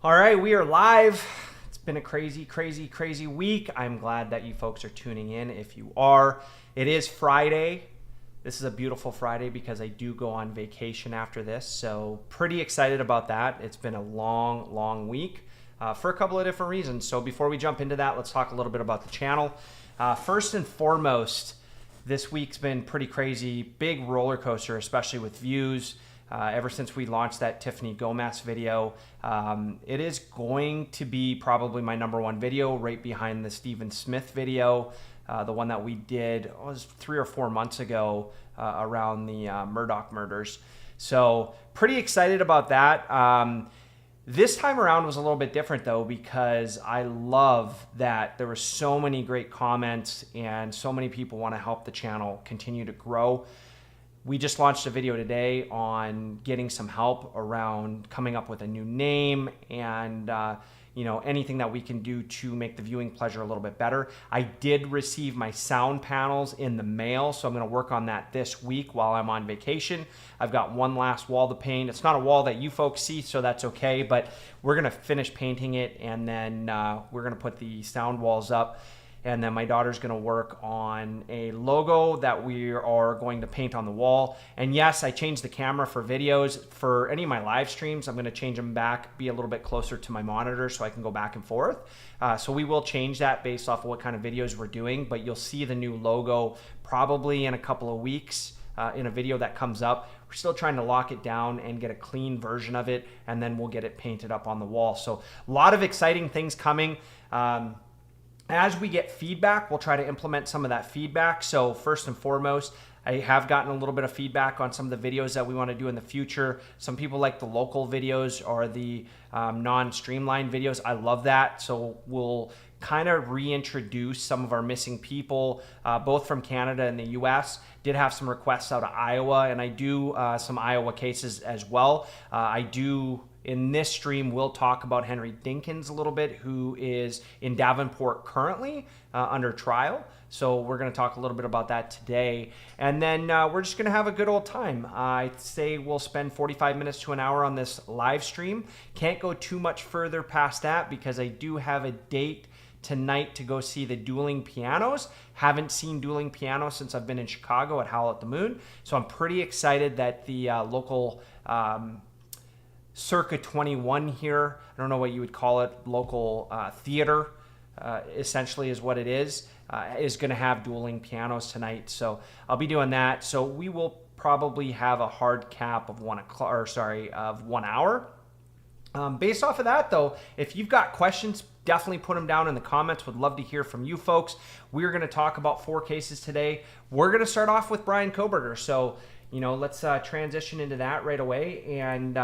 All right, we are live. It's been a crazy week. I'm glad that you folks are tuning in. If you are, it is Friday. This is a beautiful Friday because I do go on vacation after this. So pretty excited about that. It's been a long week for a couple of different reasons. So before we jump into that, let's talk a little bit about the channel. First and foremost, this week's been pretty crazy. Big roller coaster, especially with views. Ever since we launched that Tiffany Gomas video, it is going to be probably my #1 video, right behind the Stephen Smith video, the one that we did was 3 or 4 months ago around the Murdoch murders. So pretty excited about that. This time around was a little bit different though, because I love that there were so many great comments and so many people want to help the channel continue to grow. We just launched a video today on getting some help around coming up with a new name and anything that we can do to make the viewing pleasure a little bit better. I did receive my sound panels in the mail, so I'm going to work on that this week while I'm on vacation. I've got one last wall to paint. It's not a wall that you folks see, so that's okay, but we're going to finish painting it, and then we're going to put the sound walls up. And then my daughter's going to work on a logo that we are going to paint on the wall. And yes, I changed the camera for videos. For any of my live streams, I'm going to change them back, be a little bit closer to my monitor so I can go back and forth. So we will change that based off of what kind of videos we're doing. But you'll see the new logo probably in a couple of weeks in a video that comes up. We're still trying to lock it down and get a clean version of it. And then we'll get it painted up on the wall. So a lot of exciting things coming. As we get feedback, we'll try to implement some of that feedback. So first and foremost, I have gotten a little bit of feedback on some of the videos that we want to do in the future. Some people like the local videos or the non-streamlined videos. I love that. So we'll kind of reintroduce some of our missing people, both from Canada and the US. Did have some requests out of Iowa, and I do some Iowa cases as well. In this stream, we'll talk about Henry Dinkins a little bit, who is in Davenport currently under trial. So we're going to talk a little bit about that today. And then we're just going to have a good old time. I'd say we'll spend 45 minutes to an hour on this live stream. Can't go too much further past that because I do have a date tonight to go see the Dueling Pianos. Haven't seen Dueling Pianos since I've been in Chicago at Howl at the Moon. So I'm pretty excited that the local Circa 21 here, I don't know what you would call it, local theater, essentially is what it is going to have Dueling Pianos tonight. So I'll be doing that. So we will probably have a hard cap of 1 hour. Based off of that though, if you've got questions, definitely put them down in the comments. Would love to hear from you folks. We're going to talk about 4 cases today. We're going to start off with Brian Kohberger. So let's transition into that right away and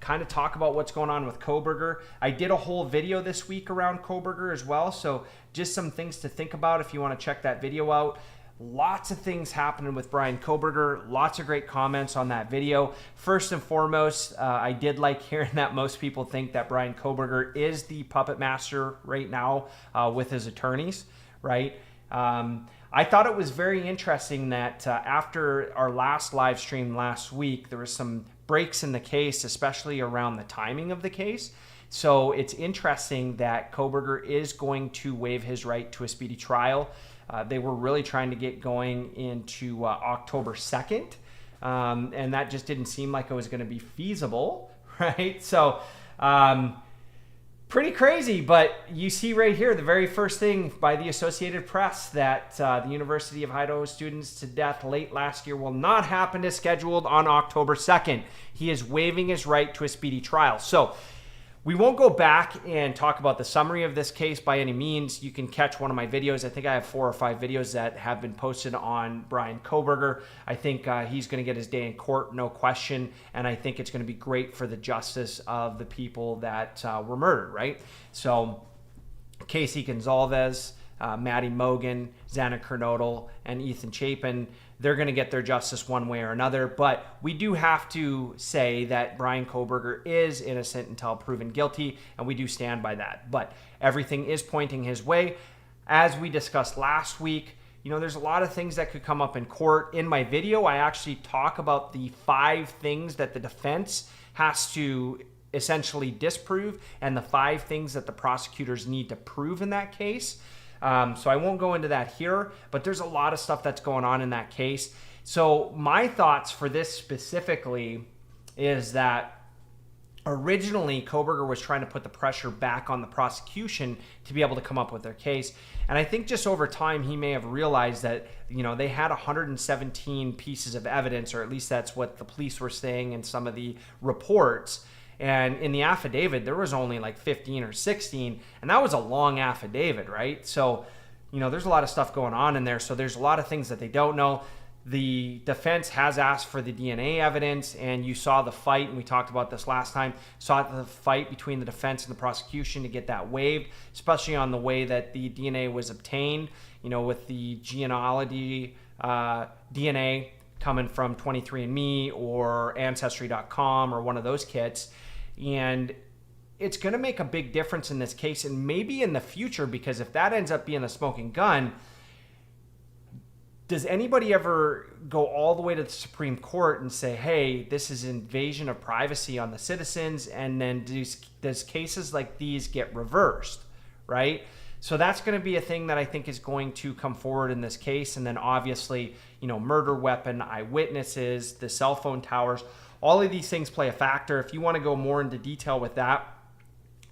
kind of talk about what's going on with Kohberger. I did a whole video this week around Kohberger as well, so just some things to think about if you want to check that video out. Lots of things happening with Brian Kohberger. Lots of great comments on that video. First and foremost, I did like hearing that most people think that Brian Kohberger is the puppet master right now with his attorneys, right? I thought it was very interesting that after our last live stream last week, there was some breaks in the case, especially around the timing of the case. So it's interesting that Kohberger is going to waive his right to a speedy trial. They were really trying to get going into October 2nd, and that just didn't seem like it was going to be feasible, right? So pretty crazy, but you see right here, the very first thing by the Associated Press that the University of Idaho students to death late last year will not happen as scheduled on October 2nd. He is waiving his right to a speedy trial. So we won't go back and talk about the summary of this case by any means. You can catch one of my videos. I think I have 4 or 5 videos that have been posted on Brian Kohberger. I think he's going to get his day in court, no question. And I think it's going to be great for the justice of the people that were murdered, right? So Casey Gonzalez, Maddie Mogan, Xana Kernodle, and Ethan Chapin, they're going to get their justice one way or another. But we do have to say that Brian Kohberger is innocent until proven guilty, and we do stand by that. But everything is pointing his way. As we discussed last week, there's a lot of things that could come up in court. In my video, I actually talk about the 5 things that the defense has to essentially disprove and the 5 things that the prosecutors need to prove in that case. So I won't go into that here, but there's a lot of stuff that's going on in that case. So my thoughts for this specifically is that originally Kohberger was trying to put the pressure back on the prosecution to be able to come up with their case. And I think just over time, he may have realized that, they had 117 pieces of evidence, or at least that's what the police were saying in some of the reports. And in the affidavit, there was only like 15 or 16, and that was a long affidavit, right? So, there's a lot of stuff going on in there. So there's a lot of things that they don't know. The defense has asked for the DNA evidence, and you saw the fight, and we talked about this last time, saw the fight between the defense and the prosecution to get that waived, especially on the way that the DNA was obtained, with the genealogy DNA coming from 23andMe or Ancestry.com or one of those kits. And it's going to make a big difference in this case, and maybe in the future, because if that ends up being a smoking gun, does anybody ever go all the way to the Supreme Court and say, hey, this is invasion of privacy on the citizens, and then does cases like these get reversed, right? So that's going to be a thing that I think is going to come forward in this case. And then obviously, murder weapon, eyewitnesses, the cell phone towers, all of these things play a factor. If you want to go more into detail with that,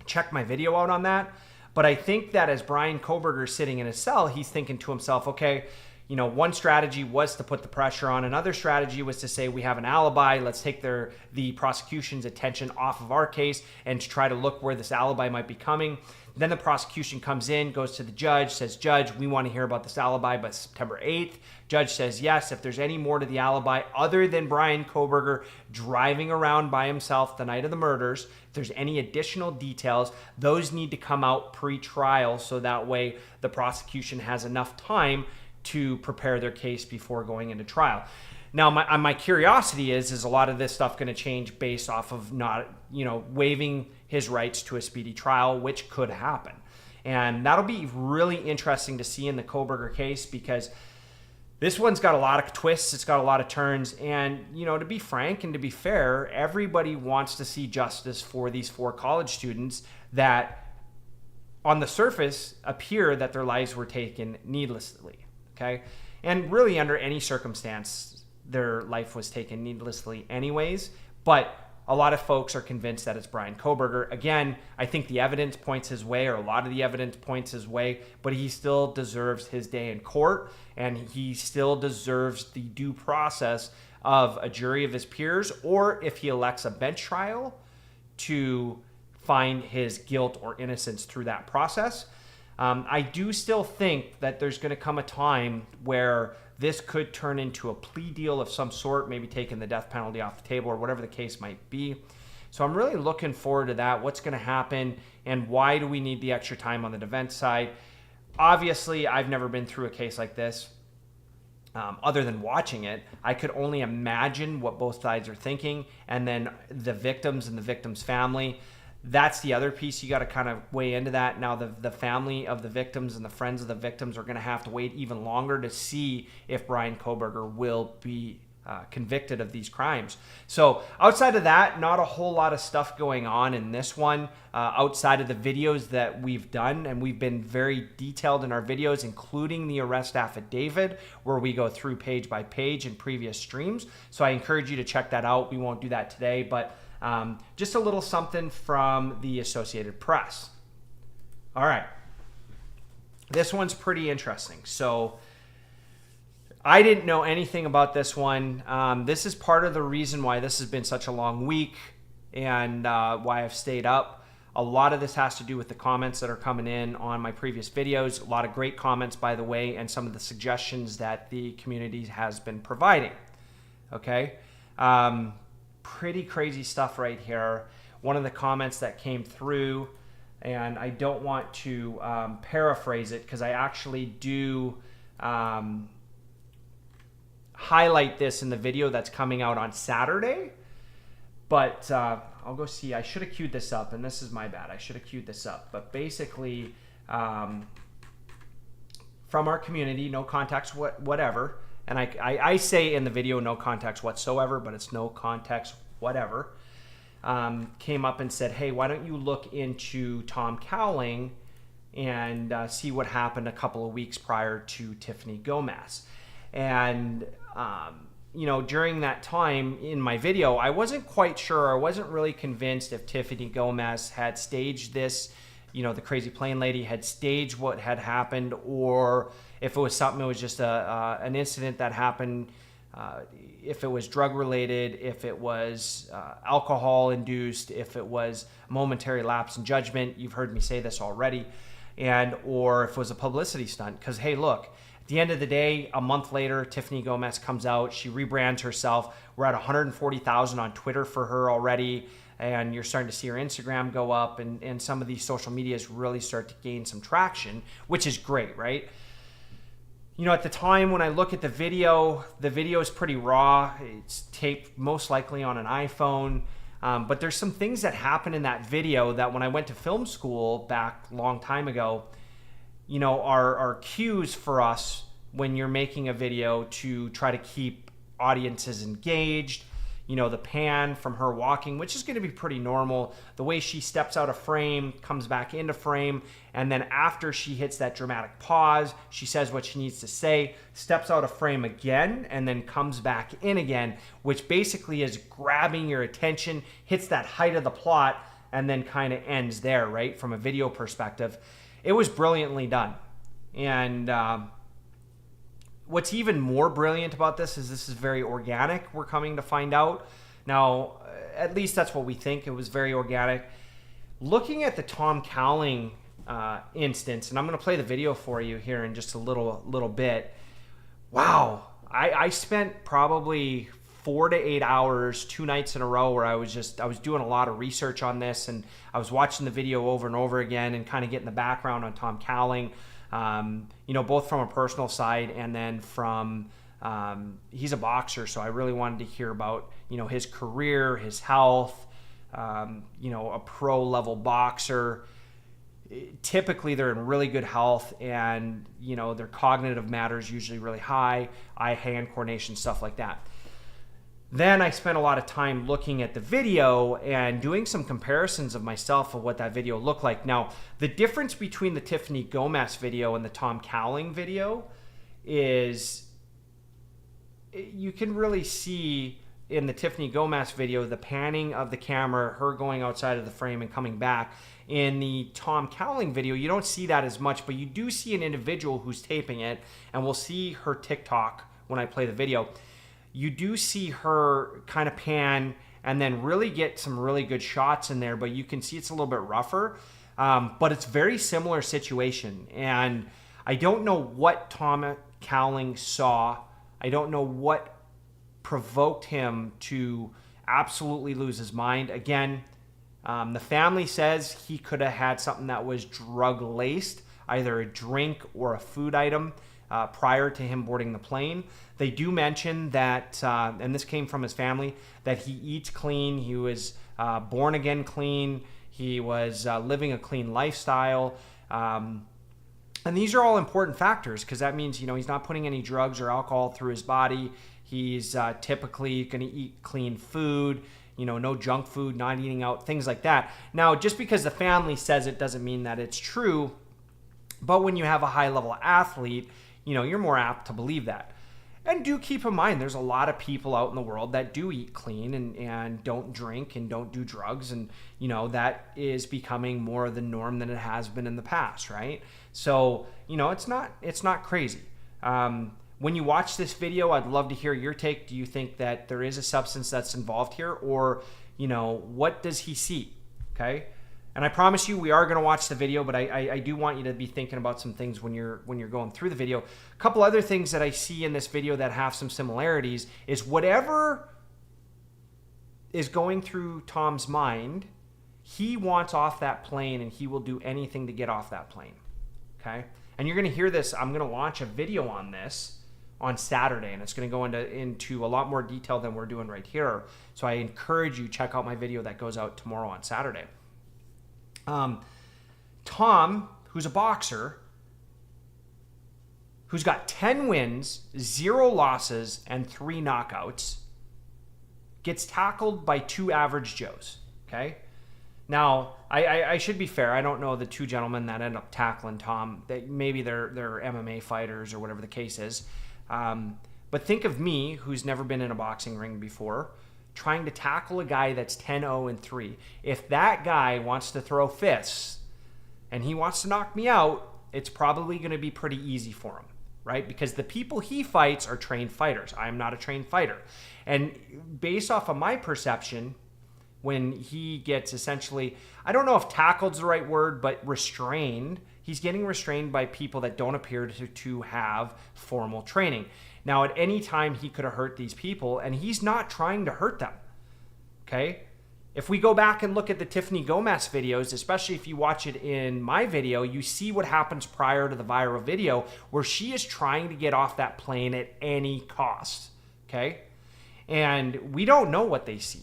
check my video out on that. But I think that as Brian Kohberger is sitting in his cell, he's thinking to himself, okay, one strategy was to put the pressure on. Another strategy was to say, we have an alibi. Let's take the prosecution's attention off of our case and to try to look where this alibi might be coming. Then the prosecution comes in, goes to the judge, says, Judge, we want to hear about this alibi by September 8th. Judge says, yes, if there's any more to the alibi other than Brian Kohberger driving around by himself the night of the murders, if there's any additional details, those need to come out pre-trial so that way the prosecution has enough time to prepare their case before going into trial. Now, my curiosity is a lot of this stuff going to change based off of not, waiving his rights to a speedy trial, which could happen. And that'll be really interesting to see in the Kohberger case, because this one's got a lot of twists. It's got a lot of turns. And, to be frank and to be fair, everybody wants to see justice for these 4 college students that on the surface appear that their lives were taken needlessly. Okay. And really under any circumstance, their life was taken needlessly anyways. But a lot of folks are convinced that it's Brian Kohberger. Again, I think the evidence points his way, or a lot of the evidence points his way, but he still deserves his day in court, and he still deserves the due process of a jury of his peers, or if he elects a bench trial, to find his guilt or innocence through that process. I do still think that there's going to come a time where this could turn into a plea deal of some sort, maybe taking the death penalty off the table or whatever the case might be. So I'm really looking forward to that. What's going to happen, and why do we need the extra time on the defense side? Obviously, I've never been through a case like this. Other than watching it, I could only imagine what both sides are thinking, and then the victims and the victim's family. That's the other piece you got to kind of weigh into that. Now, the family of the victims and the friends of the victims are going to have to wait even longer to see if Brian Kohberger will be convicted of these crimes. So outside of that, not a whole lot of stuff going on in this one outside of the videos that we've done. And we've been very detailed in our videos, including the arrest affidavit, where we go through page by page in previous streams. So I encourage you to check that out. We won't do that today, but just a little something from the Associated Press. All right. This one's pretty interesting. So I didn't know anything about this one. This is part of the reason why this has been such a long week and why I've stayed up. A lot of this has to do with the comments that are coming in on my previous videos. A lot of great comments, by the way, and some of the suggestions that the community has been providing. Okay. Pretty crazy stuff right here. One of the comments that came through, and I don't want to paraphrase it because I actually do highlight this in the video that's coming out on Saturday, but I'll go see. I should have queued this up, and this is my bad. I should have queued this up, but basically from our community, no context whatever. And I say in the video, no context whatsoever, but it's no context whatever. came up and said, hey, why don't you look into Tom Cowling and see what happened a couple of weeks prior to Tiffany Gomas. And, during that time in my video, I wasn't quite sure. I wasn't really convinced if Tiffany Gomas had staged this, the crazy plane lady had staged what had happened, or if it was something that was just an incident that happened, if it was drug related, if it was alcohol induced, if it was momentary lapse in judgment. You've heard me say this already. Or if it was a publicity stunt. Because, hey, look, at the end of the day, a month later, Tiffany Gomas comes out. She rebrands herself. We're at 140,000 on Twitter for her already. And you're starting to see her Instagram go up. And some of these social medias really start to gain some traction, which is great, right? At the time when I look at the video is pretty raw. It's taped most likely on an iPhone. But there's some things that happen in that video that when I went to film school back a long time ago, are cues for us when you're making a video to try to keep audiences engaged. The pan from her walking, which is going to be pretty normal. The way she steps out of frame, comes back into frame, and then after she hits that dramatic pause, she says what she needs to say, steps out of frame again, and then comes back in again, which basically is grabbing your attention, hits that height of the plot, and then kind of ends there, right? From a video perspective. It was brilliantly done. And what's even more brilliant about this is very organic, we're coming to find out. Now, at least that's what we think. It was very organic. Looking at the Tom Cowling instance, and I'm going to play the video for you here in just a little bit. Wow. I spent probably 4 to 8 hours, 2 nights in a row where I was doing a lot of research on this, and I was watching the video over and over again and kind of getting the background on Tom Cowling. Both from a personal side and then from, he's a boxer. So I really wanted to hear about, his career, his health, a pro level boxer. Typically they're in really good health and, their cognitive matter is usually really high, eye-hand coordination, stuff like that. Then I spent a lot of time looking at the video and doing some comparisons of myself of what that video looked like. Now, the difference between the Tiffany Gomas video and the Tom Cowling video is you can really see in the Tiffany Gomas video the panning of the camera, her going outside of the frame and coming back. In the Tom Cowling video, you don't see that as much, but you do see an individual who's taping it, and we'll see her TikTok when I play the video. You do see her kind of pan and then really get some really good shots in there, but you can see it's a little bit rougher. But it's very similar situation. And I don't know what Tom Cowling saw. I don't know what provoked him to absolutely lose his mind. Again, the family says he could have had something that was drug-laced, either a drink or a food item, prior to him boarding the plane. They do mention that, and this came from his family, that he eats clean. He was born again clean. He was living a clean lifestyle. And these are all important factors because that means, he's not putting any drugs or alcohol through his body. He's typically going to eat clean food, no junk food, not eating out, things like that. Now, just because the family says it doesn't mean that it's true. But when you have a high-level athlete, you're more apt to believe that. And do keep in mind, there's a lot of people out in the world that do eat clean and don't drink and don't do drugs. And, that is becoming more the norm than it has been in the past, right? So, it's not crazy. When you watch this video, I'd love to hear your take. Do you think that there is a substance that's involved here? Or, what does he see? Okay. And I promise you, we are going to watch the video, but I do want you to be thinking about some things when you're going through the video. A couple other things that I see in this video that have some similarities is whatever is going through Tom's mind, he wants off that plane and he will do anything to get off that plane. Okay? And you're going to hear this. I'm going to launch a video on this on Saturday, and it's going to go into a lot more detail than we're doing right here. So I encourage you, check out my video that goes out tomorrow on Saturday. Tom, who's a boxer, who's got 10 wins, 0 losses, and 3 knockouts, gets tackled by 2 average Joes. okay? Now, I should be fair. I don't know the two gentlemen that end up tackling Tom. Maybe they're MMA fighters or whatever the case is. But think of me, who's never been in a boxing ring before, trying to tackle a guy that's 10-0-3. If that guy wants to throw fists and he wants to knock me out, it's probably going to be pretty easy for him, right? Because the people he fights are trained fighters. I am not a trained fighter. And based off of my perception, when he gets essentially, I don't know if tackled's the right word, but restrained, he's getting restrained by people that don't appear to have formal training. Now, at any time, he could have hurt these people, and he's not trying to hurt them, okay? If we go back and look at the Tiffany Gomas videos, especially if you watch it in my video, you see what happens prior to the viral video where she is trying to get off that plane at any cost, okay? And we don't know what they see.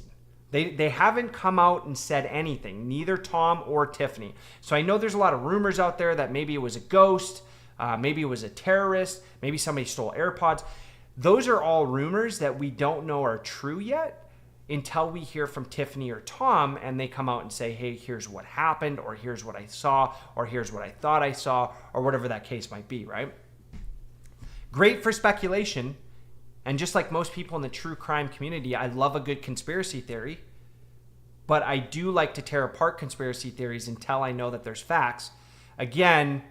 They haven't come out and said anything, neither Tom or Tiffany. So I know there's a lot of rumors out there that maybe it was a ghost, maybe it was a terrorist, maybe somebody stole AirPods. Those are all rumors that we don't know are true yet until we hear from Tiffany or Tom and they come out and say, hey, here's what happened, or here's what I saw, or here's what I thought I saw, or whatever that case might be, right? Great for speculation. And just like most people in the true crime community, I love a good conspiracy theory, but I do like to tear apart conspiracy theories until I know that there's facts. Again,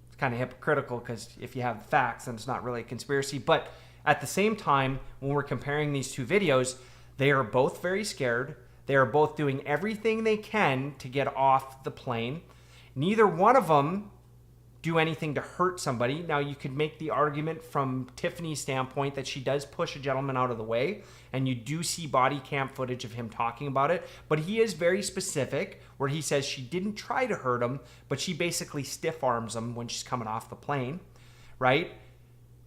it's kind of hypocritical because if you have facts, then it's not really a conspiracy. But at the same time, when we're comparing these two videos, they are both very scared. They are both doing everything they can to get off the plane. Neither one of them do anything to hurt somebody. Now, you could make the argument from Tiffany's standpoint that she does push a gentleman out of the way, and you do see body cam footage of him talking about it, but he is very specific where he says she didn't try to hurt him, but she basically stiff arms him when she's coming off the plane, right?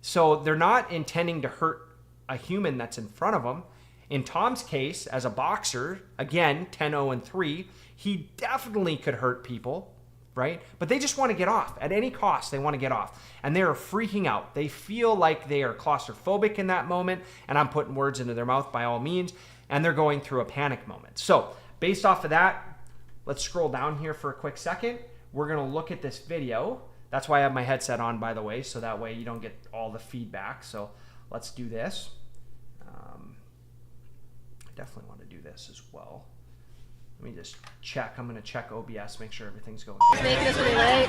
So they're not intending to hurt a human that's in front of them. In Tom's case, as a boxer, again, 10-0-3, he definitely could hurt people, right? But they just want to get off. At any cost, they want to get off. And they are freaking out. They feel like they are claustrophobic in that moment, and I'm putting words into their mouth by all means, and they're going through a panic moment. So, based off of that, let's scroll down here for a quick second. We're going to look at this video. That's why I have my headset on, by the way, so that way you don't get all the feedback. So, let's do this. I definitely want to do this as well. Let me just check. I'm going to check OBS, make sure everything's going good. Making us really late.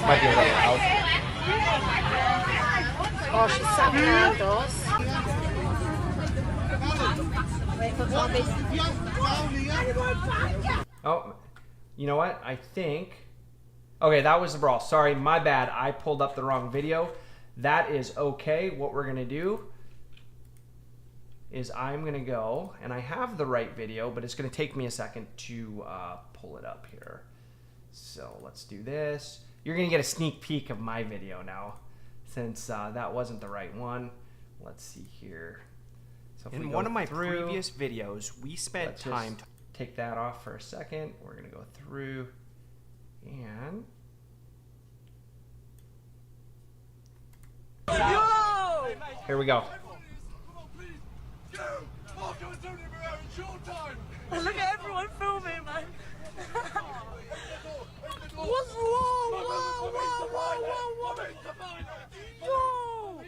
Might be a little loud. Oh, she's sat outdoors. Wait for Bobby. Oh, you know what? I think... Okay, that was the brawl. Sorry, my bad. I pulled up the wrong video. That is okay. What we're going to do is I'm going to go, and I have the right video, but it's going to take me a second to pull it up here. So let's do this. You're going to get a sneak peek of my video now, since that wasn't the right one. Let's see here. So in one of my previous videos, we spent time to take that off for a second. We're going to go through, and... Here we go. Look at everyone filming, man. What's wrong? Whoa.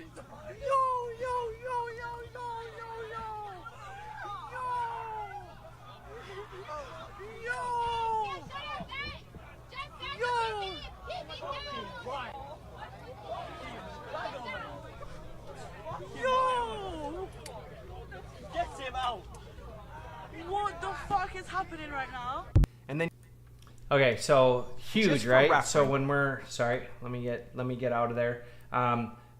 Yo! Get him out! What the fuck is happening right now? And then, okay, so huge, right? So when we're let me get out of there.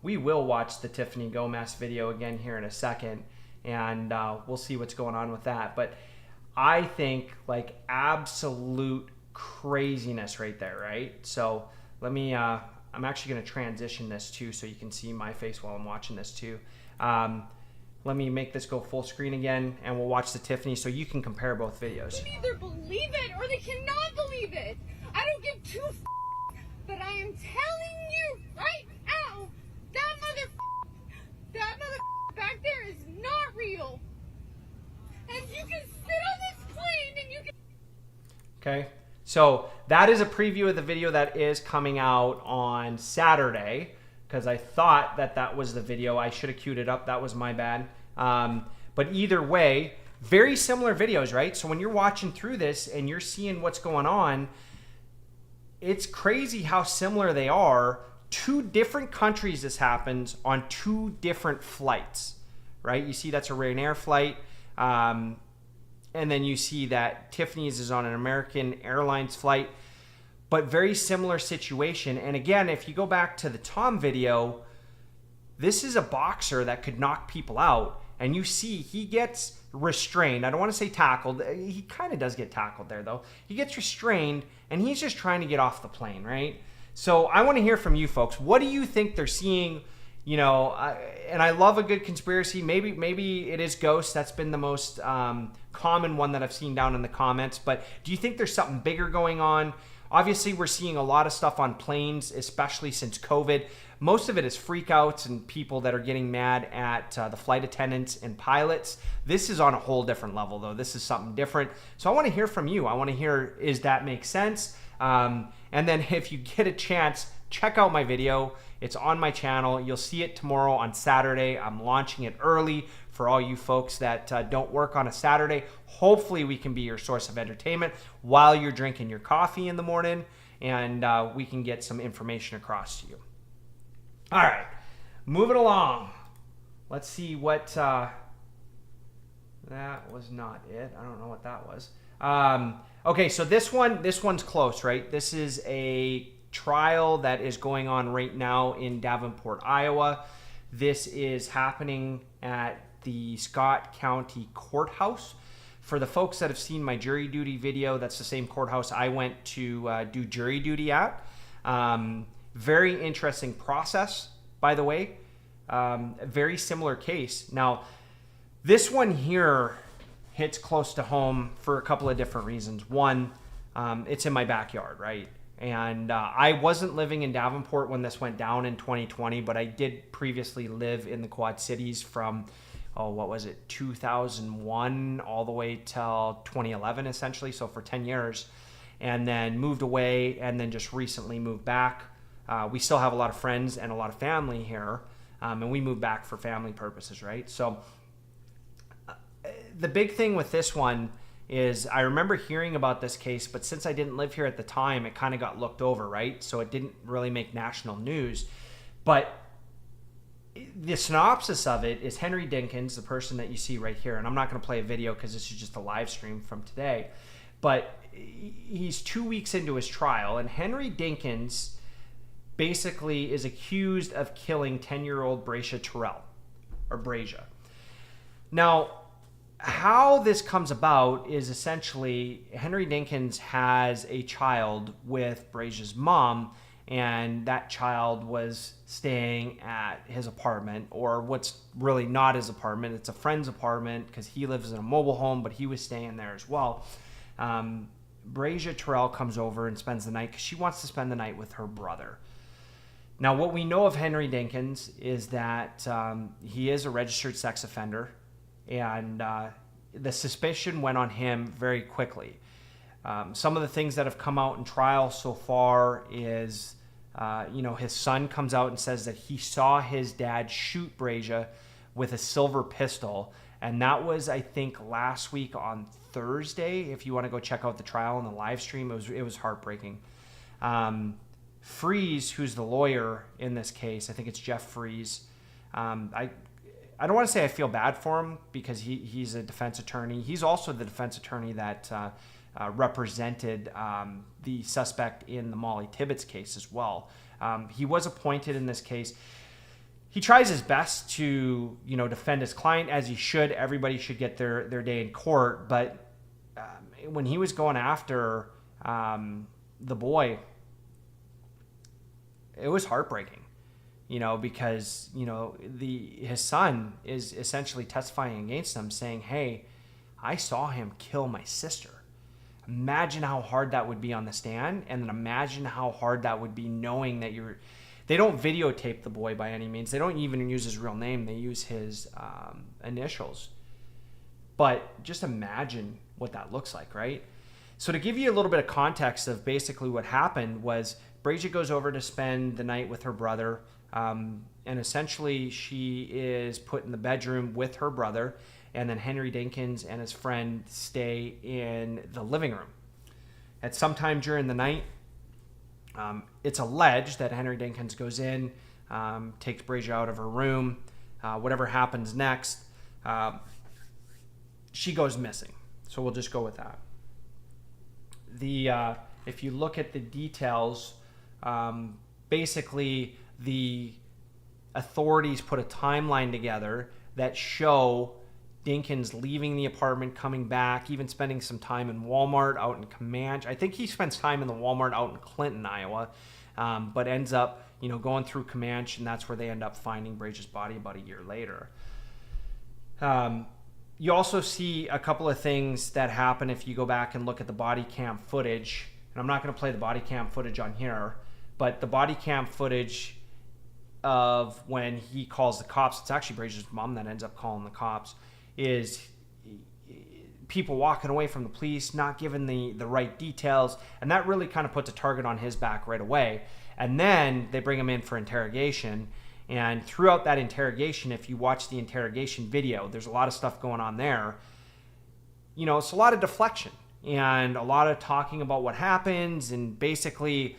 We will watch the Tiffany Gomas video again here in a second, and we'll see what's going on with that. But I think like absolute craziness right there, right? So let me. I'm actually going to transition this too, so you can see my face while I'm watching this too. Let me make this go full screen again, and we'll watch the Tiffany so you can compare both videos. They can either believe it or they cannot believe it. I don't give two but I am telling you right now, that mother back there is not real. And you can sit on this plane and you can... So that is a preview of the video that is coming out on Saturday, because I thought that was the video. I should have queued it up. That was my bad. But either way, very similar videos, right? So when you're watching through this and you're seeing what's going on, it's crazy how similar they are. 2 different countries this happens on 2 different flights, right? You see that's a Ryanair flight. And then you see that Tiffany's is on an American Airlines flight, but very similar situation. And again, if you go back to the Tom video, this is a boxer that could knock people out. And you see he gets restrained. I don't want to say tackled. He kind of does get tackled there, though. He gets restrained, and he's just trying to get off the plane, right? So I want to hear from you folks. What do you think they're seeing? You know, and I love a good conspiracy. Maybe it is ghosts. That's been the most common one that I've seen down in the comments. But do you think there's something bigger going on? Obviously, we're seeing a lot of stuff on planes, especially since COVID. Most of it is freakouts and people that are getting mad at the flight attendants and pilots. This is on a whole different level, though. This is something different. So I want to hear from you. I want to hear, is that make sense? And then if you get a chance, check out my video. It's on my channel. You'll see it tomorrow on Saturday. I'm launching it early for all you folks that don't work on a Saturday. Hopefully we can be your source of entertainment while you're drinking your coffee in the morning, and we can get some information across to you. All right, moving along. Let's see what... that was not it. I don't know what that was. Okay, so this one's close, right? This is a trial that is going on right now in Davenport, Iowa. This is happening at the Scott County Courthouse. For the folks that have seen my jury duty video, that's the same courthouse I went to do jury duty at. Very interesting process, by the way. Very similar case. Now, this one here hits close to home for a couple of different reasons. One, it's in my backyard, right? And I wasn't living in Davenport when this went down in 2020, but I did previously live in the Quad Cities from, 2001 all the way till 2011, essentially. So for 10 years, and then moved away, and then just recently moved back. We still have a lot of friends and a lot of family here, and we moved back for family purposes, right? So the big thing with this one is I remember hearing about this case, but since I didn't live here at the time, it kind of got looked over, right? So it didn't really make national news. But the synopsis of it is Henry Dinkins, the person that you see right here, and I'm not going to play a video because this is just a live stream from today, but he's 2 weeks into his trial, and Henry Dinkins basically is accused of killing 10-year-old Bracia Terrell, or Bracia. Now, how this comes about is essentially Henry Dinkins has a child with Bracia's mom, and that child was staying at his apartment, or what's really not his apartment. It's a friend's apartment because he lives in a mobile home, but he was staying there as well. Bracia Terrell comes over and spends the night because she wants to spend the night with her brother. Now, what we know of Henry Dinkins is that he is a registered sex offender, and the suspicion went on him very quickly. Some of the things that have come out in trial so far is, his son comes out and says that he saw his dad shoot Bracia with a silver pistol, and that was, I think, last week on Thursday. If you want to go check out the trial on the live stream, it was heartbreaking. Freeze, who's the lawyer in this case, I think it's Jeff Freeze. I don't want to say I feel bad for him because he's a defense attorney. He's also the defense attorney that represented the suspect in the Molly Tibbetts case as well. He was appointed in this case. He tries his best to, defend his client, as he should. Everybody should get their day in court. But when he was going after the boy, it was heartbreaking. Because, his son is essentially testifying against him, saying, hey, I saw him kill my sister. Imagine how hard that would be on the stand, and then imagine how hard that would be knowing that they don't videotape the boy by any means. They don't even use his real name. They use his initials. But just imagine what that looks like, right? So to give you a little bit of context of basically what happened was Brasia goes over to spend the night with her brother. And essentially she is put in the bedroom with her brother. And then Henry Dinkins and his friend stay in the living room. At some time during the night, it's alleged that Henry Dinkins goes in, takes Brasia out of her room. Whatever happens next, she goes missing. So we'll just go with that. If you look at the details, basically the authorities put a timeline together that show Dinkins leaving the apartment, coming back, even spending some time in Walmart out in Comanche. I think he spends time in the Walmart out in Clinton, Iowa, but ends up, going through Comanche, and that's where they end up finding Brasia's body about a year later. You also see a couple of things that happen if you go back and look at the body cam footage. And I'm not going to play the body cam footage on here, but the body cam footage of when he calls the cops, it's actually Brasia's mom that ends up calling the cops, is people walking away from the police, not giving the right details, and that really kind of puts a target on his back right away. And then they bring him in for interrogation, and throughout that interrogation, if you watch the interrogation video, there's a lot of stuff going on there. It's a lot of deflection and a lot of talking about what happens, and basically,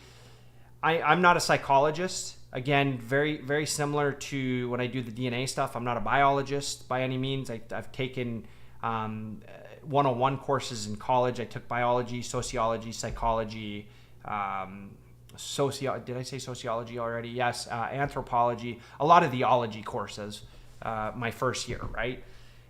I'm not a psychologist. Again, very, very similar to when I do the DNA stuff. I'm not a biologist by any means. I've taken 101 courses in college. I took biology, sociology, psychology, did I say sociology already? Yes, anthropology, a lot of the ology courses my first year, right?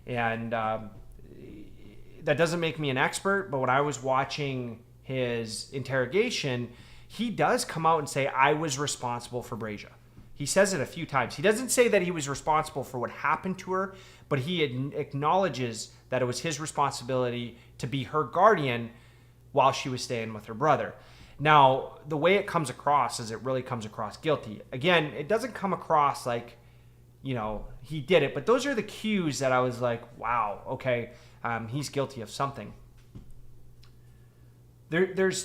And that doesn't make me an expert, but when I was watching his interrogation, he does come out and say, I was responsible for Brasia. He says it a few times. He doesn't say that he was responsible for what happened to her, but he acknowledges that it was his responsibility to be her guardian while she was staying with her brother. Now, the way it comes across is it really comes across guilty. Again, it doesn't come across like, he did it, but those are the cues that I was like, wow, okay, he's guilty of something. There's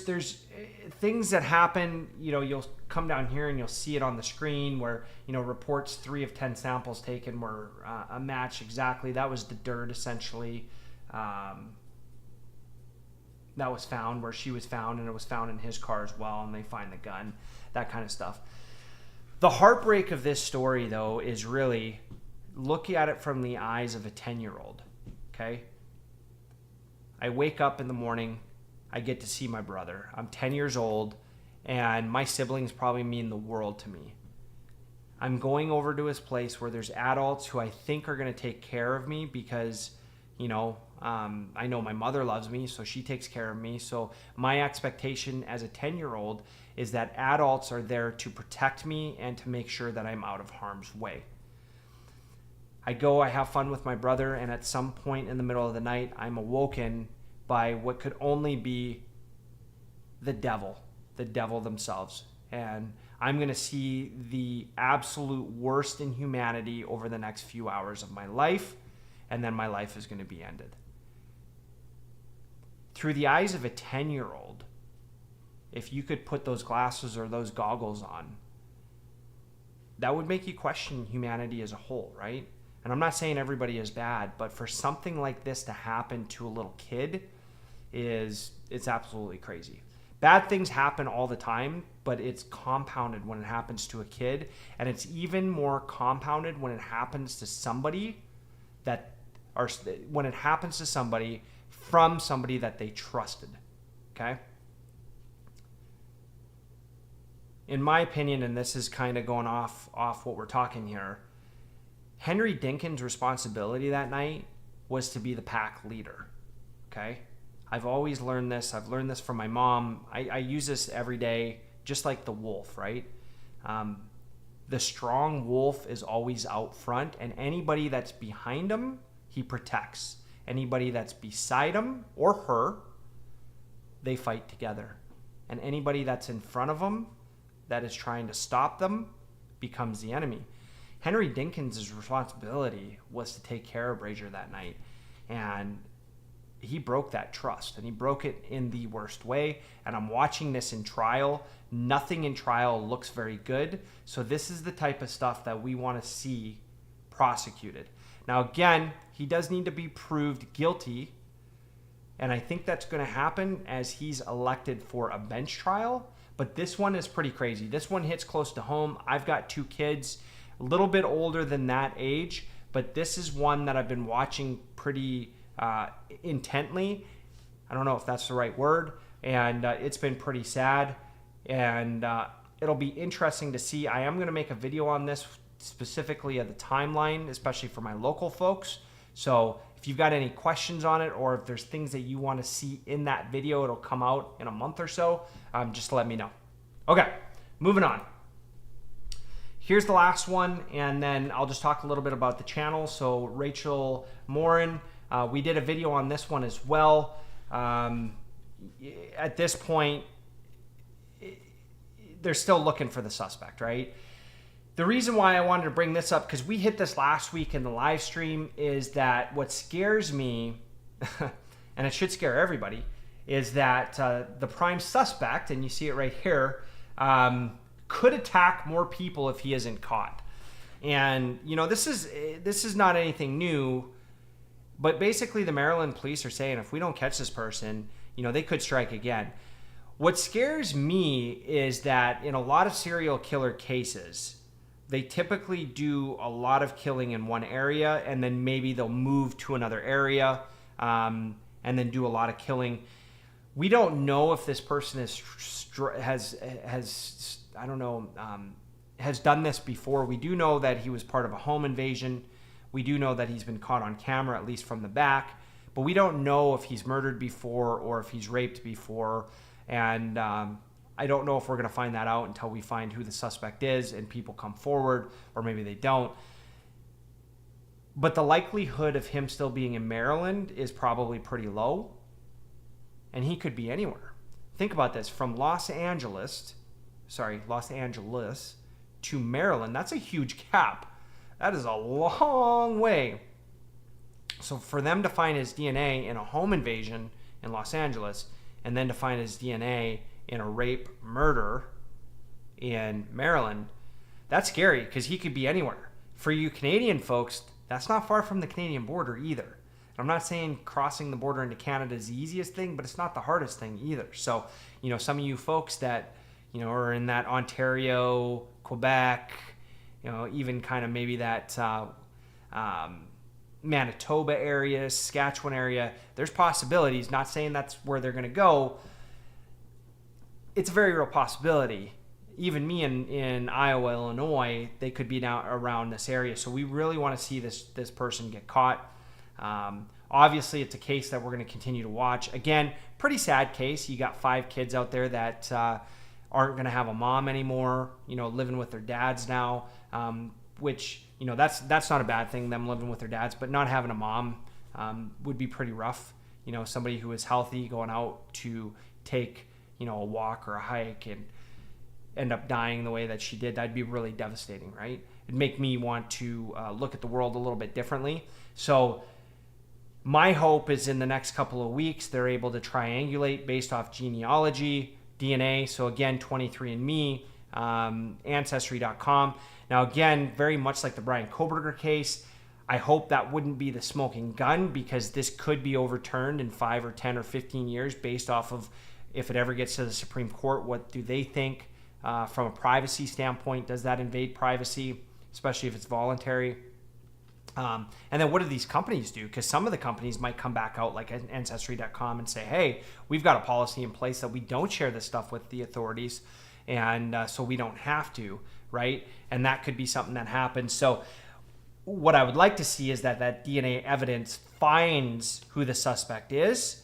things that happen, you'll come down here and you'll see it on the screen where, reports 3 of 10 samples taken were a match exactly. That was the dirt essentially that was found where she was found, and it was found in his car as well, and they find the gun, that kind of stuff. The heartbreak of this story, though, is really looking at it from the eyes of a 10-year-old, okay? I wake up in the morning, I get to see my brother. I'm 10 years old, and my siblings probably mean the world to me. I'm going over to his place where there's adults who I think are going to take care of me because, I know my mother loves me, so she takes care of me. So my expectation as a 10-year-old is that adults are there to protect me and to make sure that I'm out of harm's way. I have fun with my brother, and at some point in the middle of the night, I'm awoken by what could only be the devil themselves. And I'm going to see the absolute worst in humanity over the next few hours of my life, and then my life is going to be ended. Through the eyes of a 10-year-old, if you could put those glasses or those goggles on, that would make you question humanity as a whole, right? And I'm not saying everybody is bad, but for something like this to happen to a little kid it's absolutely crazy. Bad things happen all the time, but it's compounded when it happens to a kid, and it's even more compounded when it happens to somebody from somebody that they trusted. Okay? In my opinion, and this is kind of going off what we're talking here, Henry Dinkins' responsibility that night was to be the pack leader. Okay? I've always learned this. I've learned this from my mom. I use this every day, just like the wolf, right? The strong wolf is always out front, and anybody that's behind him, he protects. Anybody that's beside him or her, they fight together. And anybody that's in front of them that is trying to stop them becomes the enemy. Henry Dinkins' responsibility was to take care of Brasia that night. And he broke that trust, and he broke it in the worst way. And I'm watching this in trial. Nothing in trial looks very good. So this is the type of stuff that we want to see prosecuted. Now, again, he does need to be proved guilty. And I think that's going to happen as he's elected for a bench trial. But this one is pretty crazy. This one hits close to home. I've got 2 kids, a little bit older than that age. But this is one that I've been watching pretty intently. I don't know if that's the right word. And it's been pretty sad. And it'll be interesting to see. I am going to make a video on this specifically of the timeline, especially for my local folks. So if you've got any questions on it, or if there's things that you want to see in that video, it'll come out in a month or so. Just let me know. Okay, moving on. Here's the last one, and then I'll just talk a little bit about the channel. So Rachel Morin, we did a video on this one as well. At this point, they're still looking for the suspect, right? The reason why I wanted to bring this up, because we hit this last week in the live stream, is that what scares me, and it should scare everybody, is that the prime suspect, and you see it right here, could attack more people if he isn't caught. And you know, this is not anything new, but basically the Maryland police are saying if we don't catch this person, you know, they could strike again. What scares me is that in a lot of serial killer cases, they typically do a lot of killing in one area, and then maybe they'll move to another area and then do a lot of killing. We don't know if this person has done this before. We do know that he was part of a home invasion. We do know that he's been caught on camera, at least from the back. But we don't know if he's murdered before or if he's raped before. And I don't know if we're going to find that out until we find who the suspect is and people come forward, or maybe they don't. But the likelihood of him still being in Maryland is probably pretty low. And he could be anywhere. Think about this. From Los Angeles to Maryland, that's a huge gap. That is a long way. So for them to find his DNA in a home invasion in Los Angeles, and then to find his DNA in a rape murder in Maryland, that's scary, because he could be anywhere. For you Canadian folks, that's not far from the Canadian border either. I'm not saying crossing the border into Canada is the easiest thing, but it's not the hardest thing either. So, you know, some of you folks that, you know, are in that Ontario, Quebec, you know, even kind of maybe that Manitoba area, Saskatchewan area, there's possibilities. Not saying that's where they're going to go. It's a very real possibility. Even me in Iowa, Illinois, they could be now around this area. So we really want to see this person get caught. Obviously, it's a case that we're going to continue to watch. Again, pretty sad case. You got 5 kids out there that aren't going to have a mom anymore, you know, living with their dads now, which, you know, that's not a bad thing, them living with their dads, but not having a mom would be pretty rough. You know, somebody who is healthy going out to take, you know, a walk or a hike and end up dying the way that she did, that'd be really devastating, right? It'd make me want to look at the world a little bit differently. So my hope is in the next couple of weeks, they're able to triangulate based off genealogy, DNA. So again, 23andMe, Ancestry.com. Now again, very much like the Brian Kohberger case, I hope that wouldn't be the smoking gun, because this could be overturned in 5 or 10 or 15 years based off of, if it ever gets to the Supreme Court, what do they think from a privacy standpoint? Does that invade privacy, especially if it's voluntary? And then what do these companies do? Because some of the companies might come back out like Ancestry.com and say, hey, we've got a policy in place that we don't share this stuff with the authorities, and so we don't have to, right? And that could be something that happens. So what I would like to see is that DNA evidence finds who the suspect is.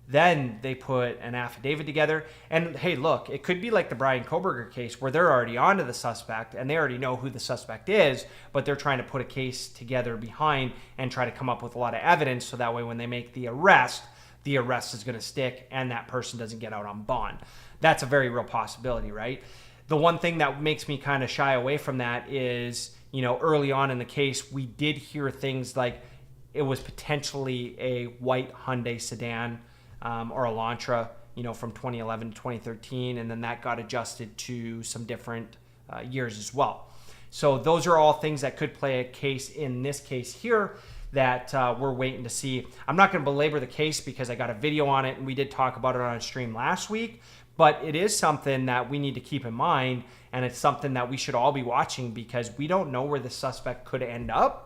Then they put an affidavit together. And hey, look, it could be like the Brian Kohberger case where they're already onto the suspect and they already know who the suspect is, but they're trying to put a case together behind and try to come up with a lot of evidence, so that way when they make the arrest is going to stick and that person doesn't get out on bond. That's a very real possibility, right? The one thing that makes me kind of shy away from that is, you know, early on in the case, we did hear things like it was potentially a white Hyundai sedan or Elantra, from 2011 to 2013, and then that got adjusted to some different years as well. So those are all things that could play a case in this case here that we're waiting to see. I'm not going to belabor the case because I got a video on it and we did talk about it on a stream last week, but it is something that we need to keep in mind, and it's something that we should all be watching because we don't know where the suspect could end up.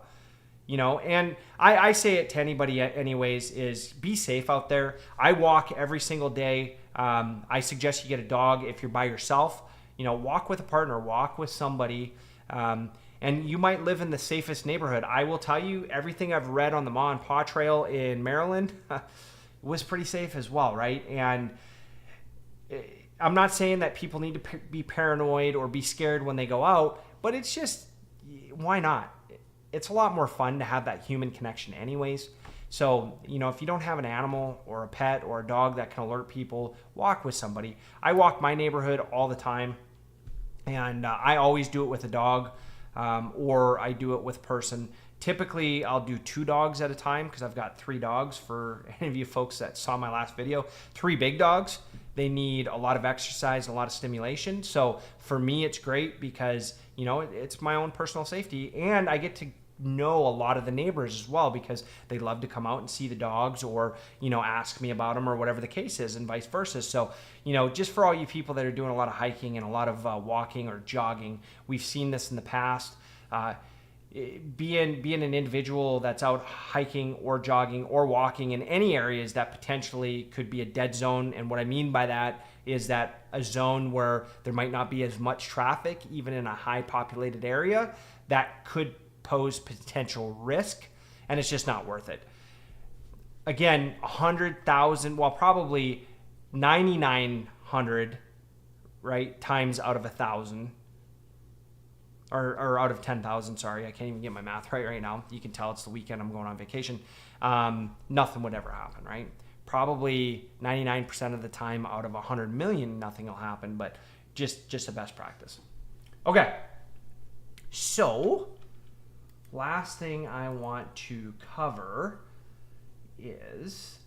And I say it to anybody anyways, is be safe out there. I walk every single day. I suggest you get a dog if you're by yourself. Walk with a partner, walk with somebody. And you might live in the safest neighborhood. I will tell you, everything I've read on the Ma and Pa Trail in Maryland was pretty safe as well, right? And I'm not saying that people need to be paranoid or be scared when they go out, but it's just, why not? It's a lot more fun to have that human connection anyways. So, if you don't have an animal or a pet or a dog that can alert people, walk with somebody. I walk my neighborhood all the time, and I always do it with a dog, or I do it with a person. Typically, I'll do 2 dogs at a time because I've got 3 dogs. For any of you folks that saw my last video, 3 big dogs. They need a lot of exercise, a lot of stimulation. So for me, it's great because, it's my own personal safety, and I get to know a lot of the neighbors as well because they love to come out and see the dogs or, ask me about them or whatever the case is, and vice versa. So, just for all you people that are doing a lot of hiking and a lot of walking or jogging, we've seen this in the past. Being an individual that's out hiking or jogging or walking in any areas that potentially could be a dead zone. And what I mean by that is that a zone where there might not be as much traffic, even in a high populated area, that could pose potential risk, and it's just not worth it. Again, 100,000, well, probably 9,900, right, times out of 1,000, or out of 10,000, sorry, I can't even get my math right now. You can tell it's the weekend, I'm going on vacation. Nothing would ever happen, right? Probably 99% of the time out of 100 million, nothing will happen, but just a best practice. Okay, so last thing I want to cover is,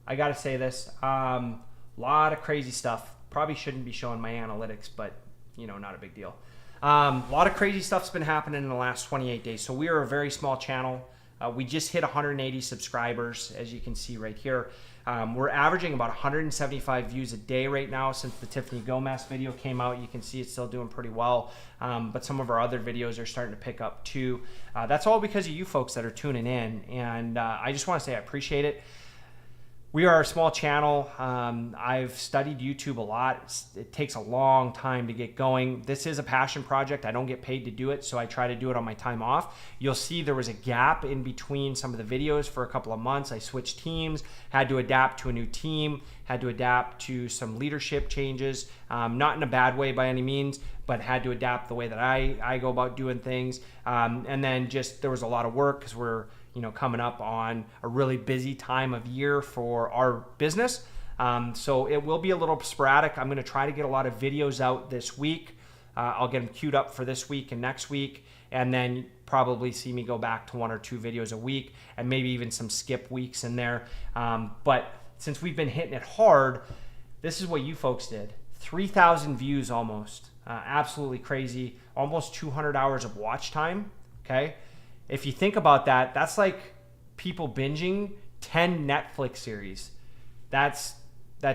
I got to say this, lot of crazy stuff. Probably shouldn't be showing my analytics, but not a big deal. A lot of crazy stuff's been happening in the last 28 days. So we are a very small channel. We just hit 180 subscribers, as you can see right here. We're averaging about 175 views a day right now since the Tiffany Gomas video came out. You can see it's still doing pretty well, but some of our other videos are starting to pick up too. That's all because of you folks that are tuning in, and I just want to say I appreciate it. We are a small channel. I've studied YouTube a lot. It takes a long time to get going. This is a passion project. I don't get paid to do it, so I try to do it on my time off. You'll see there was a gap in between some of the videos for a couple of months. I switched teams, had to adapt to a new team, had to adapt to some leadership changes, not in a bad way by any means, but had to adapt the way that I go about doing things. And then just there was a lot of work because we're coming up on a really busy time of year for our business. So it will be a little sporadic. I'm going to try to get a lot of videos out this week. I'll get them queued up for this week and next week, and then probably see me go back to 1 or 2 videos a week, and maybe even some skip weeks in there. But since we've been hitting it hard, this is what you folks did. 3,000 views almost. Absolutely crazy. Almost 200 hours of watch time. Okay. If you think about that, that's like people binging 10 Netflix series. That's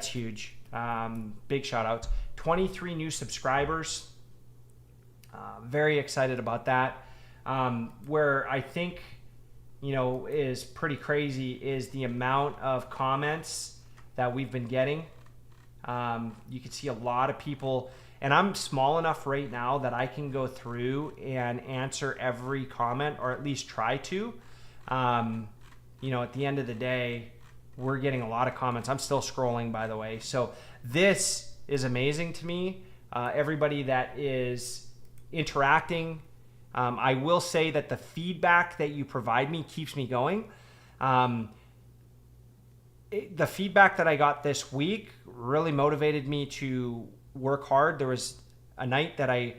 huge. Big shout outs. 23 new subscribers. Very excited about that. Where I think, is pretty crazy is the amount of comments that we've been getting. You can see a lot of people, and I'm small enough right now that I can go through and answer every comment, or at least try to. At the end of the day, we're getting a lot of comments. I'm still scrolling, by the way. So this is amazing to me. Everybody that is interacting. I will say that the feedback that you provide me keeps me going. The feedback that I got this week really motivated me to work hard. There was a night that I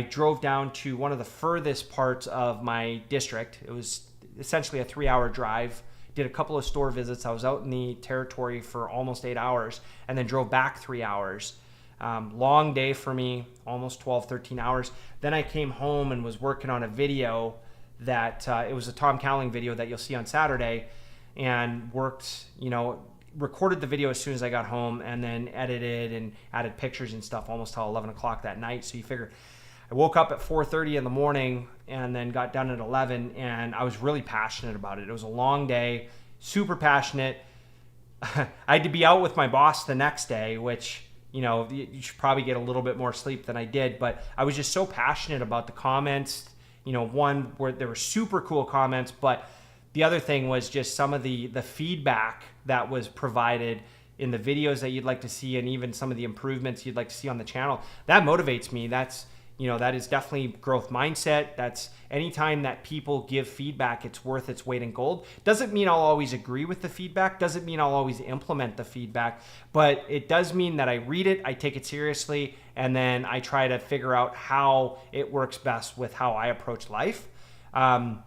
drove down to one of the furthest parts of my district. It was essentially a 3-hour drive. Did a couple of store visits. I was out in the territory for almost 8 hours and then drove back 3 hours. Long day for me, almost 12, 13 hours. Then I came home and was working on a video that it was a Tom Cowling video that you'll see on Saturday, and worked, recorded the video as soon as I got home and then edited and added pictures and stuff almost till 11 o'clock that night. So you figure I woke up at 4:30 in the morning and then got done at 11, and I was really passionate about it. It was a long day, super passionate. I had to be out with my boss the next day, which, you should probably get a little bit more sleep than I did, but I was just so passionate about the comments. One where there were super cool comments, but the other thing was just some of the feedback that was provided in the videos that you'd like to see, and even some of the improvements you'd like to see on the channel. That motivates me. That's, that is definitely growth mindset. That's anytime that people give feedback, it's worth its weight in gold. Doesn't mean I'll always agree with the feedback. Doesn't mean I'll always implement the feedback, but it does mean that I read it, I take it seriously, and then I try to figure out how it works best with how I approach life. And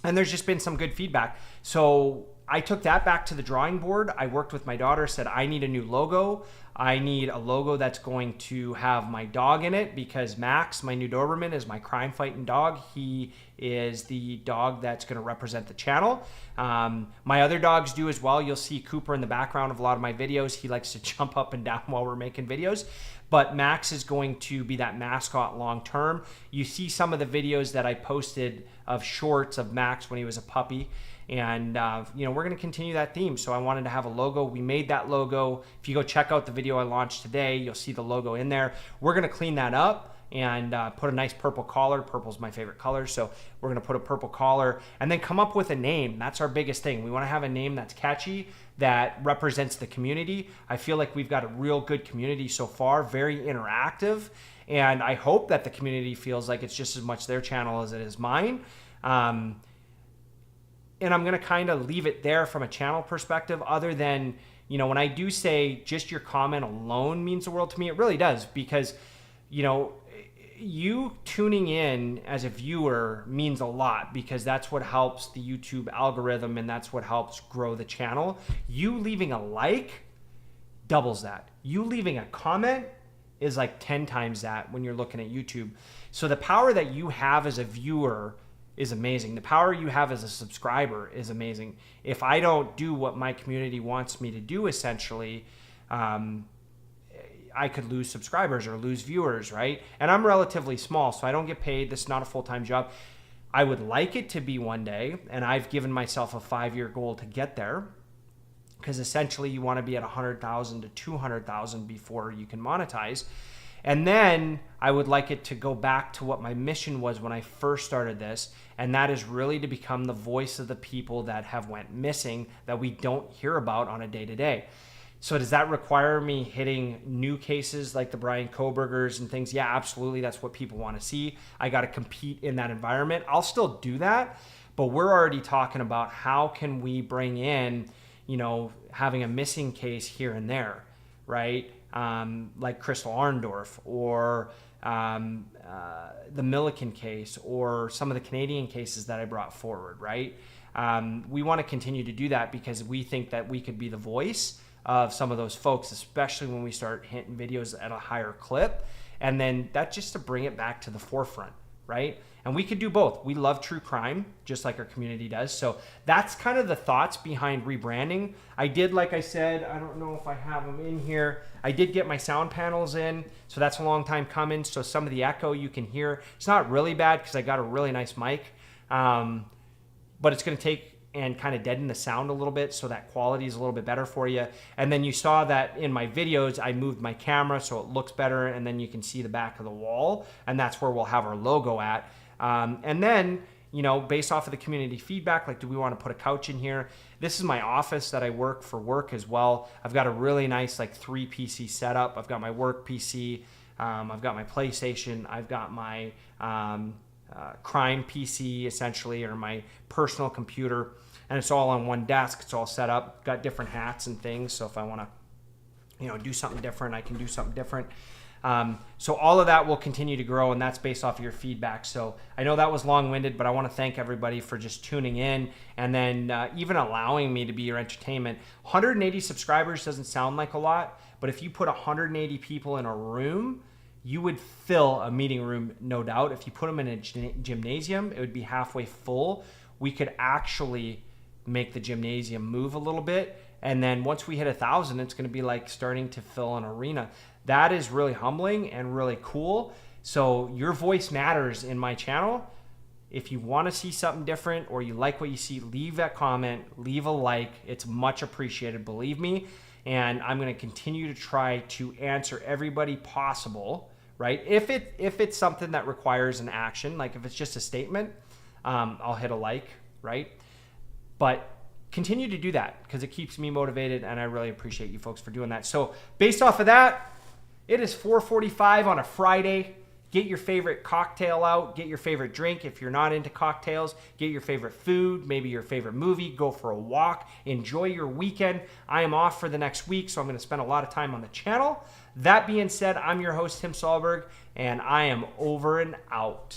there's just been some good feedback. So I took that back to the drawing board. I worked with my daughter, said, I need a new logo. I need a logo that's going to have my dog in it, because Max, my new Doberman, is my crime fighting dog. He is the dog that's going to represent the channel. My other dogs do as well. You'll see Cooper in the background of a lot of my videos. He likes to jump up and down while we're making videos. But Max is going to be that mascot long term. You see some of the videos that I posted of shorts of Max when he was a puppy. And, we're going to continue that theme. So I wanted to have a logo. We made that logo. If you go check out the video I launched today, you'll see the logo in there. We're going to clean that up and put a nice purple collar. Purple's my favorite color. So we're going to put a purple collar and then come up with a name. That's our biggest thing. We want to have a name that's catchy, that represents the community. I feel like we've got a real good community so far, very interactive. And I hope that the community feels like it's just as much their channel as it is mine. And I'm going to kind of leave it there from a channel perspective, other than, when I do say just your comment alone means the world to me, it really does, because, you tuning in as a viewer means a lot, because that's what helps the YouTube algorithm and that's what helps grow the channel. You leaving a like doubles that. You leaving a comment is like 10 times that when you're looking at YouTube. So the power that you have as a viewer is amazing. The power you have as a subscriber is amazing. If I don't do what my community wants me to do, essentially, I could lose subscribers or lose viewers, right? And I'm relatively small, so I don't get paid. This is not a full-time job. I would like it to be one day, and I've given myself a 5-year goal to get there, because essentially you want to be at 100,000 to 200,000 before you can monetize. And then I would like it to go back to what my mission was when I first started this, and that is really to become the voice of the people that have went missing, that we don't hear about on a day-to-day. So does that require me hitting new cases like the Brian Kohbergers and things? Yeah, absolutely. That's what people want to see. I got to compete in that environment. I'll still do that, but we're already talking about how can we bring in, having a missing case here and there, right? Like Crystal Arndorf, or the Milliken case, or some of the Canadian cases that I brought forward, right? We want to continue to do that because we think that we could be the voice of some of those folks, especially when we start hitting videos at a higher clip. And then that's just to bring it back to the forefront, right? And we could do both. We love true crime, just like our community does. So that's kind of the thoughts behind rebranding. I did, like I said, I don't know if I have them in here. I did get my sound panels in, so that's a long time coming. So some of the echo you can hear, it's not really bad because I got a really nice mic, but it's going to take and kind of deaden the sound a little bit so that quality is a little bit better for you. And then you saw that in my videos, I moved my camera so it looks better, and then you can see the back of the wall, and that's where we'll have our logo at. And then, based off of the community feedback, like, do we want to put a couch in here? This is my office that I work for work as well. I've got a really nice 3 PC setup. I've got my work PC, I've got my PlayStation, I've got my crime PC essentially, or my personal computer, and it's all on one desk. It's all set up, got different hats and things. So if I want to, do something different, I can do something different. So all of that will continue to grow, and that's based off of your feedback. So I know that was long-winded, but I want to thank everybody for just tuning in and then even allowing me to be your entertainment. 180 subscribers doesn't sound like a lot, but if you put 180 people in a room, you would fill a meeting room, no doubt. If you put them in a gymnasium, it would be halfway full. We could actually make the gymnasium move a little bit. And then once we hit 1,000, it's going to be like starting to fill an arena. That is really humbling and really cool. So your voice matters in my channel. If you want to see something different or you like what you see, leave that comment, leave a like. It's much appreciated, believe me. And I'm going to continue to try to answer everybody possible, right? If it's something that requires an action, like if it's just a statement, I'll hit a like, right? But continue to do that because it keeps me motivated, and I really appreciate you folks for doing that. So based off of that, it is 4:45 on a Friday. Get your favorite cocktail out. Get your favorite drink. If you're not into cocktails, get your favorite food, maybe your favorite movie. Go for a walk. Enjoy your weekend. I am off for the next week, so I'm going to spend a lot of time on the channel. That being said, I'm your host, Tim Solberg, and I am over and out.